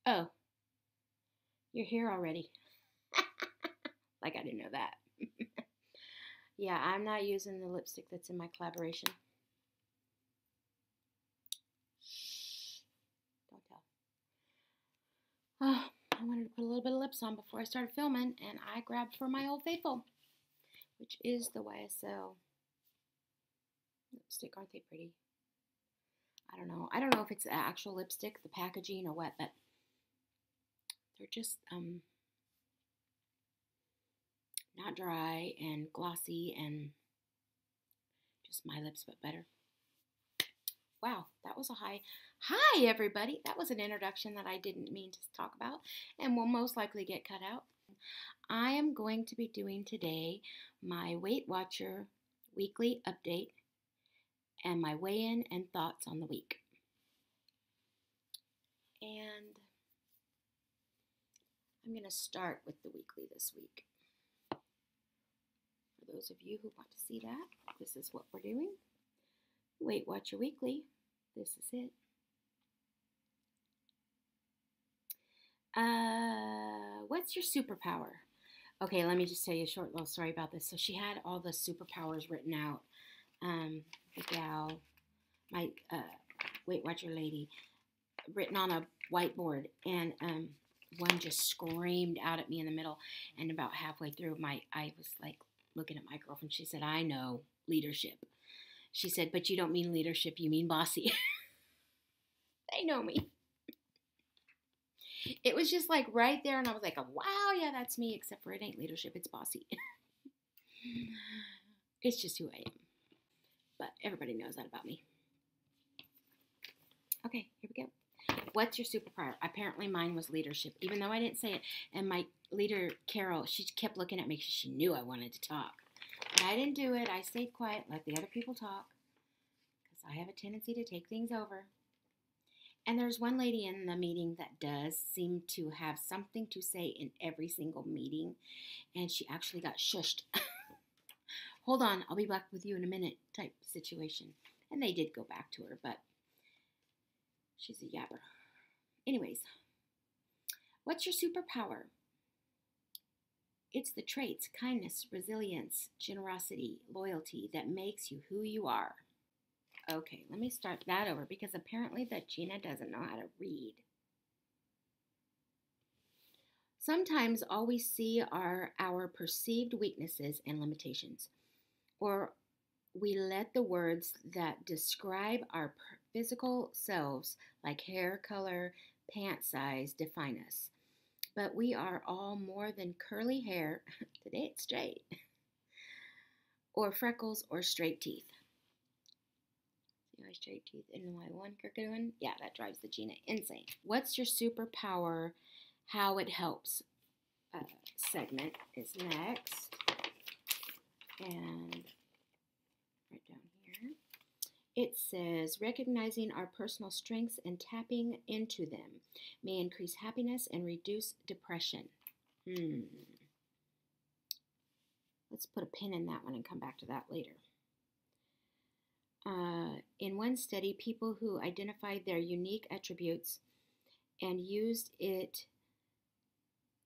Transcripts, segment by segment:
Oh, you're here already. Like I didn't know that. Yeah, I'm not using the lipstick that's in my collaboration. Shh, don't tell. Oh, I wanted to put a little bit of lips on before I started filming, and I grabbed for my Old Faithful, which is the YSL lipstick. Aren't they pretty? I don't know. I don't know if it's the actual lipstick, the packaging, or what, but they're just not dry and glossy and just my lips, but better. Wow, that was a high. Hi, everybody. That was an introduction that I didn't mean to talk about and will most likely get cut out. I am going to be doing today my Weight Watcher weekly update and my weigh-in and thoughts on the week. And I'm going to start with the weekly this week. For those of you who want to see that, this is what we're doing. Weight Watcher Weekly. This is it. What's your superpower? Okay, let me just tell you a short little story about this. So she had all the superpowers written out. The gal, my Weight Watcher lady, written on a whiteboard, and one just screamed out at me in the middle. And about halfway through, I was like looking at my girlfriend. She said, "I know leadership." She said, "But you don't mean leadership, you mean bossy." They know me. It was just like right there, and I was like, wow, yeah, that's me, except for it ain't leadership, it's bossy. It's just who I am. But everybody knows that about me. Okay, here we go. What's your superpower? Apparently mine was leadership, even though I didn't say it. And my leader, Carol, she kept looking at me because she knew I wanted to talk. But I didn't do it. I stayed quiet, let the other people talk, because I have a tendency to take things over. And there's one lady in the meeting that does seem to have something to say in every single meeting. And she actually got shushed. Hold on, I'll be back with you in a minute type situation. And they did go back to her, but she's a yapper. Anyways, what's your superpower? It's the traits, kindness, resilience, generosity, loyalty that makes you who you are. Okay, let me start that over because apparently that Gina doesn't know how to read. Sometimes all we see are our perceived weaknesses and limitations, or we let the words that describe our physical selves, like hair color, pant size, define us. But we are all more than curly hair, today it's straight, or freckles or straight teeth. My straight teeth and my one crooked one. Yeah, that drives the Gina insane. What's your superpower? How it helps segment is next. And right down here, it says, recognizing our personal strengths and tapping into them may increase happiness and reduce depression. Let's put a pin in that one and come back to that later. In one study, people who identified their unique attributes and used it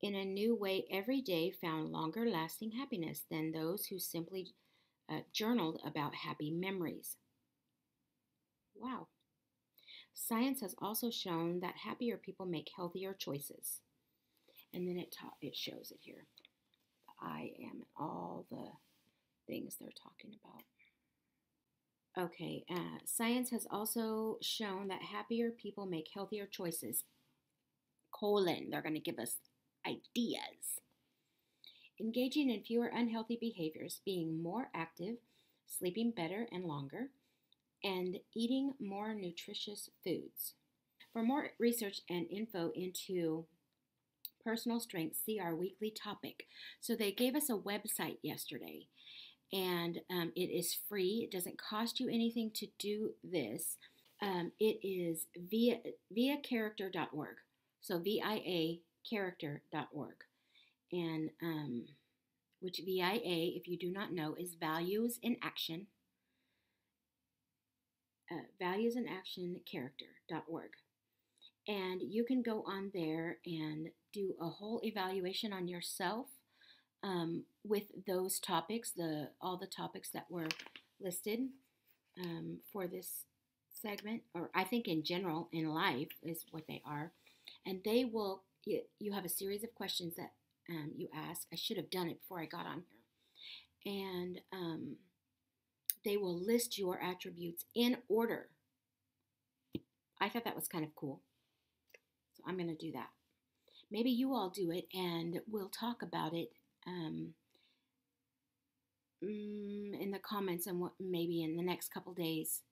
in a new way every day found longer lasting happiness than those who simply journaled about happy memories. Wow. Science has also shown that happier people make healthier choices. And then it shows it here. I am and all the things they're talking about. Okay, science has also shown that happier people make healthier choices. They're going to give us ideas. Engaging in fewer unhealthy behaviors, being more active, sleeping better and longer, and eating more nutritious foods. For more research and info into personal strength, see our weekly topic. So they gave us a website yesterday. And it is free. It doesn't cost you anything to do this. It is viacharacter.org. So VIA character.org. And which VIA, if you do not know, is Values in Action. Values in Action character.org. And you can go on there and do a whole evaluation on yourself with those topics, all the topics that were listed for this segment, or I think in general in life is what they are. And they will, you have a series of questions that you ask. I should have done it before I got on here. And they will list your attributes in order. I thought that was kind of cool. So I'm going to do that. Maybe you all do it and we'll talk about it in the comments and maybe in the next couple days.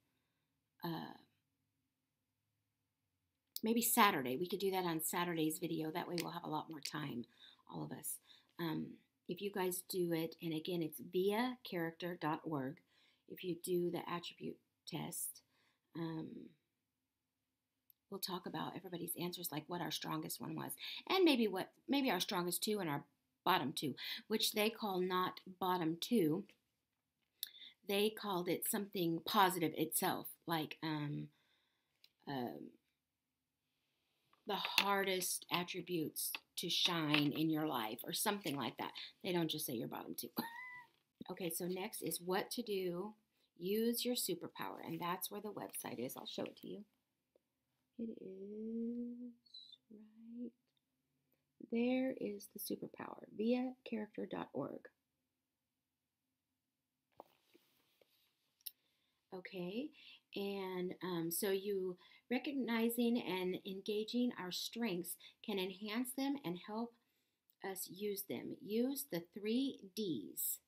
Maybe Saturday. We could do that on Saturday's video. That way we'll have a lot more time, all of us. If you guys do it, and again, it's viacharacter.org. If you do the attribute test, we'll talk about everybody's answers, like what our strongest one was, and maybe our strongest two and our bottom two, which they call not bottom two. They called it something positive itself, like the hardest attributes to shine in your life or something like that. They don't just say your bottom two. Okay, so next is what to do. Use your superpower, and that's where the website is. I'll show it to you. It is right there is the superpower, viacharacter.org. Okay, and so you recognizing and engaging our strengths can enhance them and help us use them. Use the 3 Ds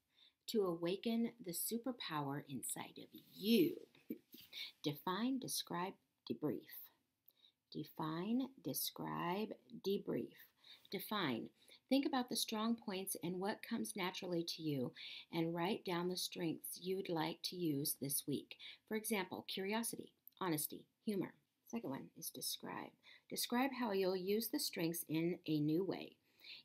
to awaken the superpower inside of you. Define, describe, debrief. Define, describe, debrief. Define. Think about the strong points and what comes naturally to you, and write down the strengths you'd like to use this week. For example, curiosity, honesty, humor. Second one is describe. Describe how you'll use the strengths in a new way.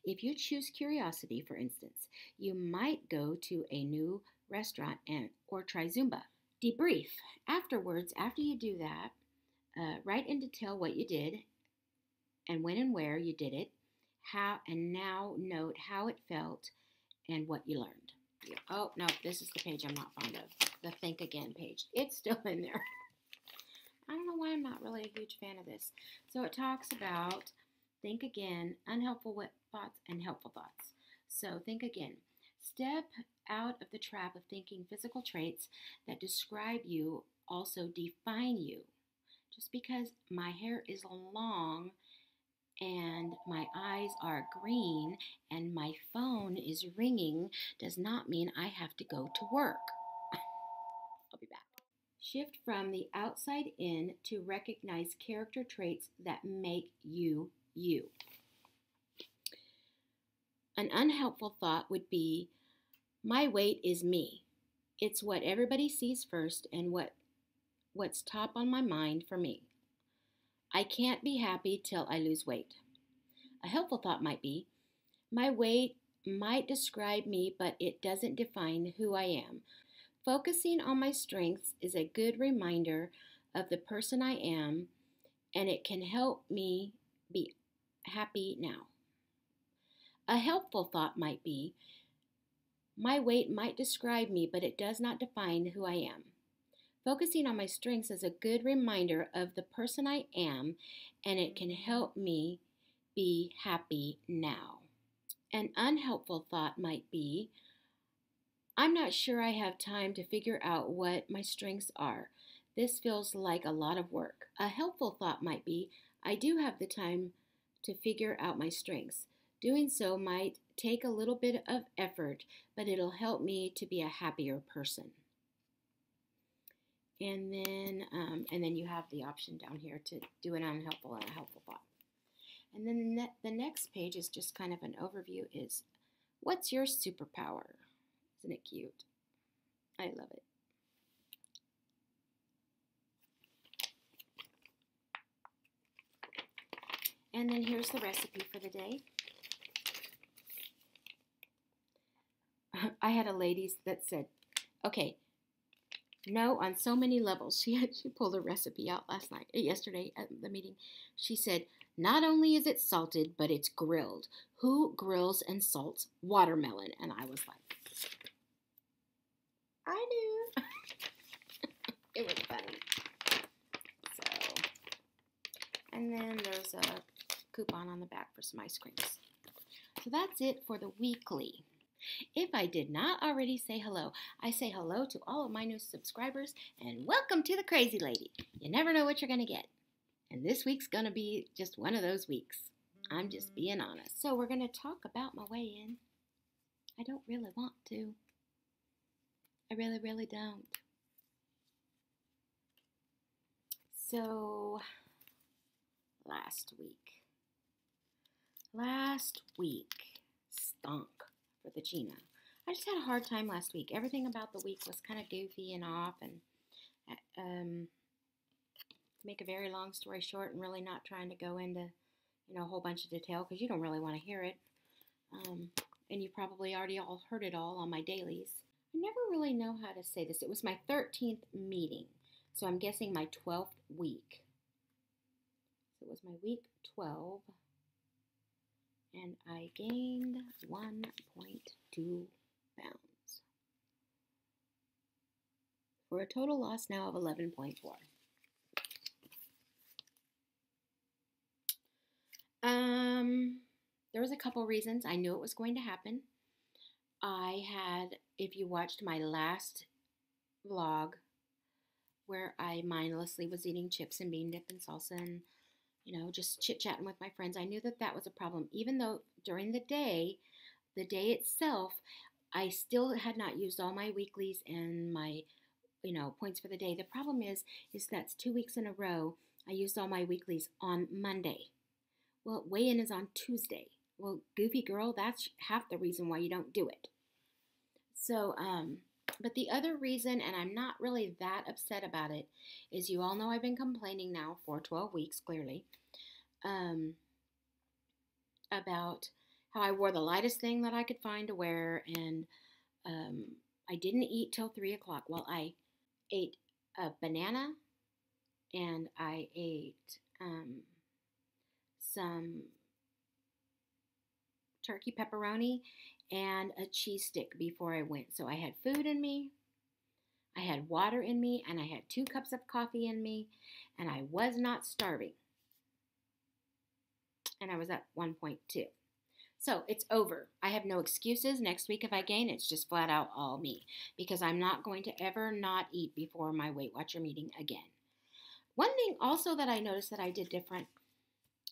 If you choose curiosity, for instance, you might go to a new restaurant or try Zumba. Debrief. Afterwards, after you do that, write in detail what you did and when and where you did it, and now note how it felt and what you learned. Oh, no, this is the page I'm not fond of, the Think Again page. It's still in there. I don't know why I'm not really a huge fan of this. So it talks about think again, unhelpful thoughts and helpful thoughts. So think again. Step out of the trap of thinking physical traits that describe you also define you. Just because my hair is long and my eyes are green and my phone is ringing does not mean I have to go to work. I'll be back. Shift from the outside in to recognize character traits that make you you. An unhelpful thought would be, my weight is me. It's what everybody sees first and what's top on my mind for me. I can't be happy till I lose weight. A helpful thought might be, my weight might describe me, but it doesn't define who I am. Focusing on my strengths is a good reminder of the person I am, and it can help me be happy now. A helpful thought might be, my weight might describe me, but it does not define who I am. Focusing on my strengths is a good reminder of the person I am, and it can help me be happy now. An unhelpful thought might be, I'm not sure I have time to figure out what my strengths are. This feels like a lot of work. A helpful thought might be, I do have the time to figure out my strengths. Doing so might take a little bit of effort, but it'll help me to be a happier person. And then you have the option down here to do an unhelpful and a helpful thought. And then the next page is just kind of an overview is, what's your superpower? Isn't it cute? I love it. And then here's the recipe for the day. I had a lady that said, okay, No, on so many levels. She pulled a recipe out yesterday at the meeting. She said, not only is it salted, but it's grilled. Who grills and salts watermelon? And I was like, I do. It was funny. So, and then there's a coupon on the back for some ice creams. So that's it for the weekly. If I did not already say hello, I say hello to all of my new subscribers and welcome to the Crazy Lady. You never know what you're going to get. And this week's going to be just one of those weeks. I'm just being honest. So we're going to talk about my weigh-in. I don't really want to. I really, really don't. So, last week stunk for the Gina. I just had a hard time last week. Everything about the week was kind of goofy and off, and to make a very long story short and really not trying to go into, a whole bunch of detail because you don't really want to hear it. And you probably already all heard it all on my dailies. I never really know how to say this. It was my 13th meeting, so I'm guessing my 12th week. So it was my week 12, and I gained 1.2 pounds for a total loss now of 11.4. There was a couple reasons. I knew it was going to happen. If you watched my last vlog where I mindlessly was eating chips and bean dip and salsa and, just chit-chatting with my friends, I knew that was a problem. Even though during the day itself, I still had not used all my weeklies and my, points for the day. The problem is that's 2 weeks in a row, I used all my weeklies on Monday. Well, weigh-in is on Tuesday. Well, goofy girl, that's half the reason why you don't do it. So, but the other reason, and I'm not really that upset about it, is you all know I've been complaining now for 12 weeks, clearly, about how I wore the lightest thing that I could find to wear, and I didn't eat till 3 o'clock. Well, I ate a banana, and I ate some turkey pepperoni and a cheese stick before I went. So I had food in me, I had water in me, and I had 2 cups of coffee in me, and I was not starving. And I was at 1.2. So it's over. I have no excuses. Next week if I gain, it's just flat out all me, because I'm not going to ever not eat before my Weight Watcher meeting again. One thing also that I noticed that I did different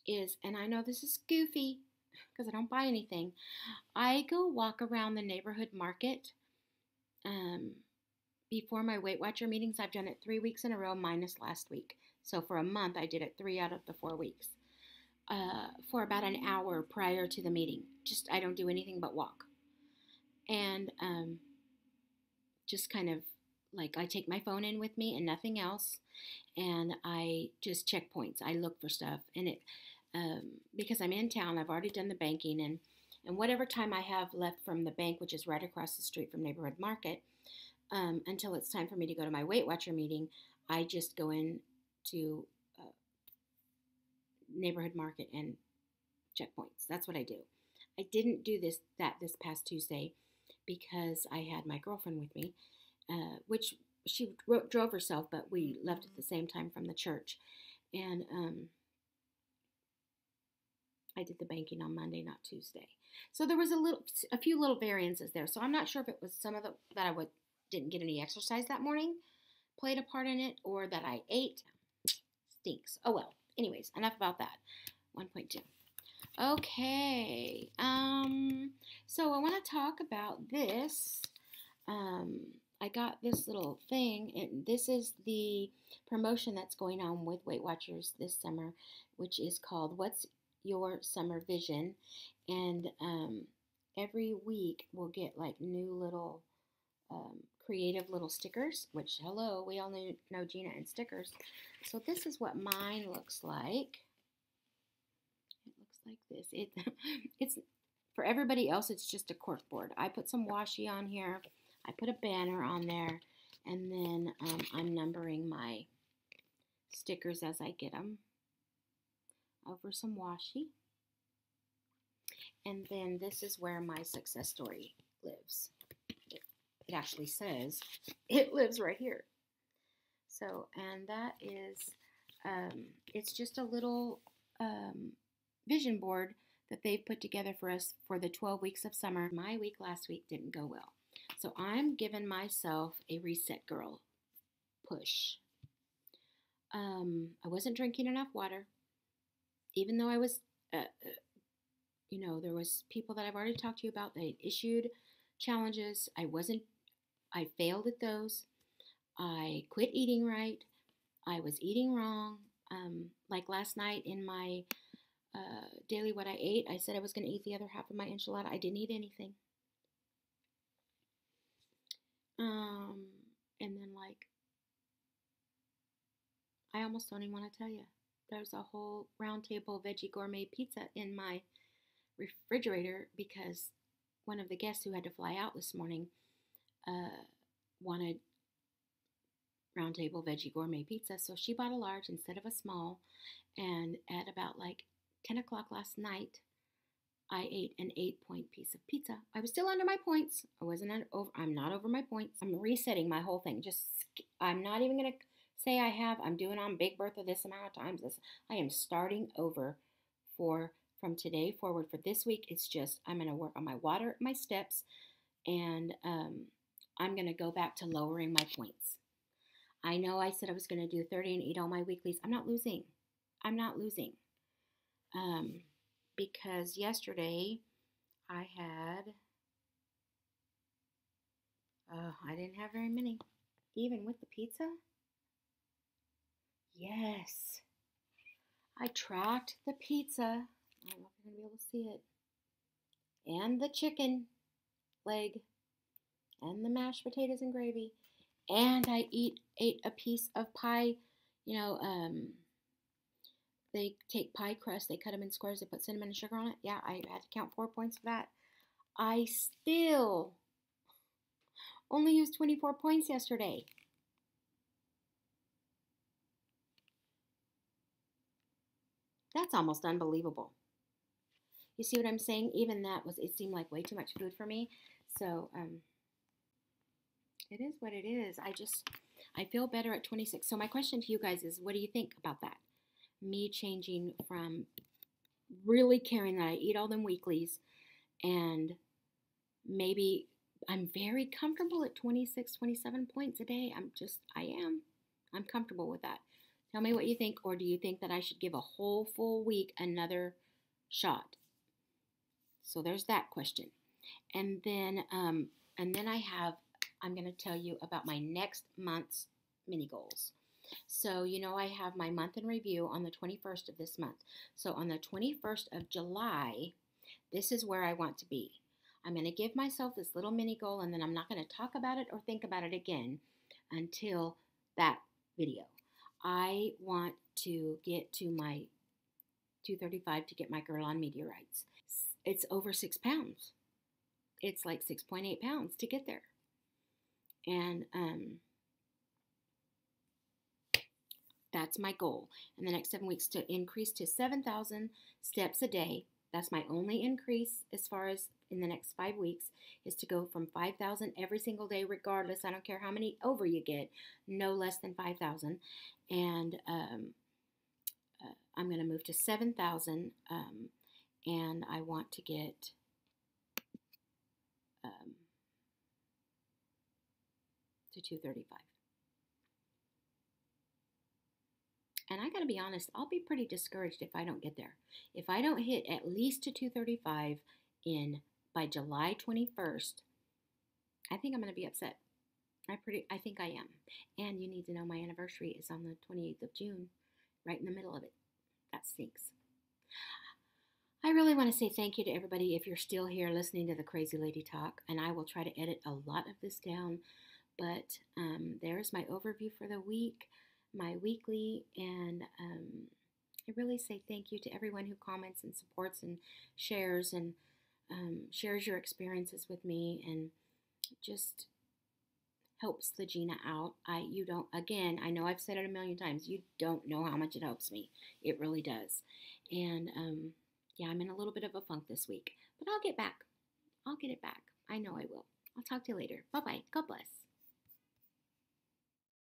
is, and I know this is goofy because I don't buy anything, I go walk around the neighborhood market before my Weight Watcher meetings. I've done it 3 weeks in a row minus last week. So for a month, I did it 3 out of the 4 weeks for about an hour prior to the meeting. I don't do anything but walk. And just kind of like I take my phone in with me and nothing else. And I just check points. I look for stuff. And because I'm in town, I've already done the banking. And whatever time I have left from the bank, which is right across the street from Neighborhood Market, until it's time for me to go to my Weight Watcher meeting, I just go in to Neighborhood Market and check points. That's what I do. I didn't do this past Tuesday because I had my girlfriend with me, which she drove herself, but we left at the same time from the church. And I did the banking on Monday, not Tuesday. So there was a few little variances there. So I'm not sure if it was some of that I didn't get any exercise that morning played a part in it, or that I ate. Stinks. Oh well. Anyways, enough about that. 1.2. Okay. So I want to talk about this. I got this little thing, and this is the promotion that's going on with Weight Watchers this summer, which is called What's Your Summer Vision? And every week we'll get like new little creative little stickers, which, hello, we all know Gina and stickers. So this is what mine looks like. It looks like this. It's for everybody else, it's just a cork board. I put some washi on here. I put a banner on there, And then I'm numbering my stickers as I get them over some washi. And then this is where my success story lives. It actually says it lives right here. So, and that is, it's just a little vision board that they've put together for us for the 12 weeks of summer. My week last week didn't go well. So I'm giving myself a reset girl push. I wasn't drinking enough water, even though I was, there was people that I've already talked to you about. They issued challenges. I failed at those. I quit eating right. I was eating wrong. Like last night in my daily what I ate, I said I was going to eat the other half of my enchilada. I didn't eat anything. And then I almost don't even want to tell you. There's a whole round table veggie gourmet pizza in my refrigerator because one of the guests who had to fly out this morning wanted round table veggie gourmet pizza. So she bought a large instead of a small. And at about 10 o'clock last night, I ate an 8-point piece of pizza. I was still under my points. I'm not over my points. I'm resetting my whole thing. I'm not even going to say I'm doing on Big Bertha this amount of times. I am starting over from today forward for this week. It's just, I'm going to work on my water, my steps, and I'm going to go back to lowering my points. I know I said I was going to do 30 and eat all my weeklies. I'm not losing. Because yesterday I didn't have very many. Even with the pizza? Yes. I tracked the pizza. I don't know if you're going to be able to see it. And the chicken leg. And the mashed potatoes and gravy. And I ate a piece of pie. They take pie crust, they cut them in squares, they put cinnamon and sugar on it. Yeah, I had to count 4 points for that. I still only used 24 points yesterday. That's almost unbelievable. You see what I'm saying? Even it seemed like way too much food for me. So, it is what it is. I feel better at 26. So my question to you guys is, what do you think about that? Me changing from really caring that I eat all them weeklies, and maybe I'm very comfortable at 26, 27 points a day. I'm comfortable with that. Tell me what you think, or do you think that I should give a whole full week another shot? So there's that question. And then I'm going to tell you about my next month's mini goals. So, I have my month in review on the 21st of this month. So on the 21st of July, this is where I want to be. I'm going to give myself this little mini goal, and then I'm not going to talk about it or think about it again until that video. I want to get to my 235 to get my girl on meteorites. It's over 6 pounds. It's like 6.8 pounds to get there. And that's my goal in the next 7 weeks, to increase to 7,000 steps a day. That's my only increase as far as in the next 5 weeks, is to go from 5,000 every single day, regardless. I don't care how many over you get, no less than 5,000. And I'm going to move to 7,000, and I want to get to 235. And I got to be honest, I'll be pretty discouraged if I don't get there. If I don't hit at least to 235 by July 21st, I think I'm going to be upset. I think I am. And you need to know my anniversary is on the 28th of June, right in the middle of it. That stinks. I really want to say thank you to everybody if you're still here listening to the Crazy Lady talk, and I will try to edit a lot of this down, but there's my overview for the week, my weekly, and I really say thank you to everyone who comments and supports and shares your experiences with me, and just helps the Gina out. You don't, again, I know I've said it a million times. You don't know how much it helps me. It really does. And yeah, I'm in a little bit of a funk this week, but I'll get back. I'll get it back. I know I will. I'll talk to you later. Bye bye. God bless.